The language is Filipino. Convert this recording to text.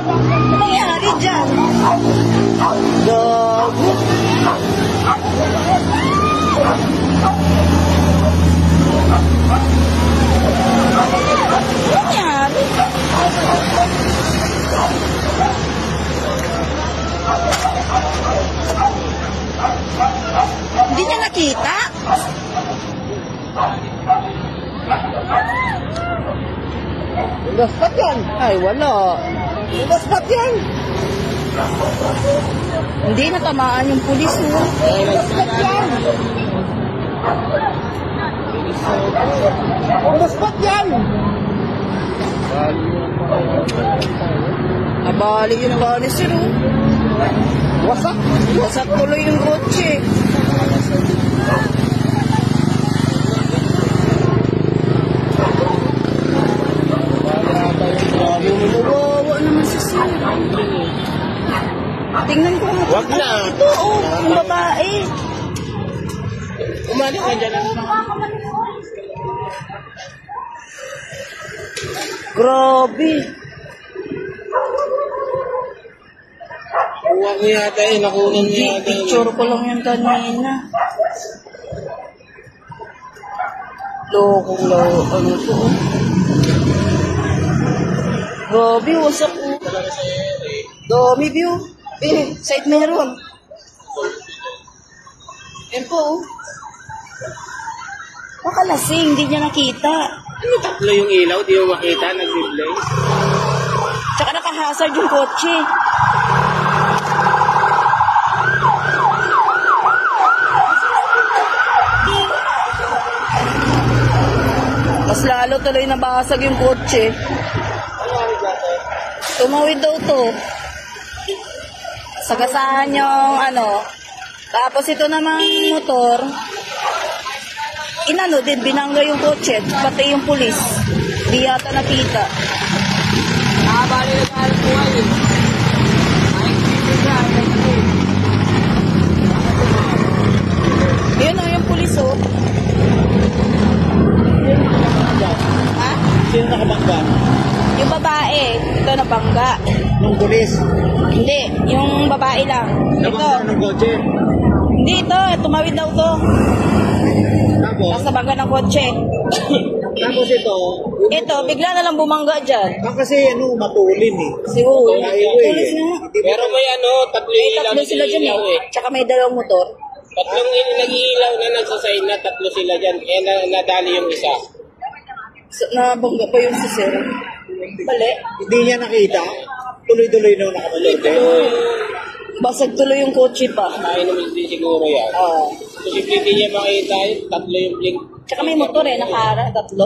Ano nangyari dyan? Gago. Ano nangyari? Hindi niya nakita? Gaspat yan. Ay, wala. Gaspat yan. Hindi natamaan yung pulis mo. Gaspat yan. Gaspat yan. Nabali yung banister, oh. Wasak. Wasak tuloy yung kotse. Kawawa naman si Sir. Tingnan ko. Wag na. Ito, oh. Yung babae. Umalik ka dyan. Grabe. Kuha ko yata eh. Nakunan Hindi, yata. picture ko lang yan kanina. Lokong laro. Ano to? Grabe, wasak po. Dami view. Side meron. Yan po, oh. Makalasing, hindi niya nakita. Ano tatlo yung ilaw? Di mo makita? Nag-display? Tsaka nakahazard yung kotse. Mas lalo tuloy nabasag yung kotse. Tumawid daw to. Sagasahan yung ano. Tapos ito namang motor. Inano din, binangga yung kotse. Pati yung pulis. Di yata nakita. Nakabali na sa alam buhay eh. Yun o, yung pulis o. Ha? Sino nakabangga? Yung babae. Ito nabangga. Nung pulis. Hindi, yung babae lang. Ito. Nabangga ng kotse. Hindi ito, tumawid daw to. Tapos? Nasa bangga ng kotse. Tapos ito. Ito, bigla na lang bumangga dyan. Kasi ano, matulin eh. Si Uy. Highway Pulis eh. nga. Pero may ano, tatlo May ilaw tatlo na sila dyan ilaw eh. Tsaka may dalawang motor. Tatlong nag-iilaw na nagsasay na, tatlo sila dyan. Eh, nadali yung isa. So, nabangga pa yung si Sir. Bali. Hindi niya nakita. Tuloy-tuloy na nakapagod. Basag tuloy yung kotse pa. Kaya naman din siguro yan. Posible hindi niya makita yun, tatlo yung blink. Tsaka may motor eh, nakara, tatlo.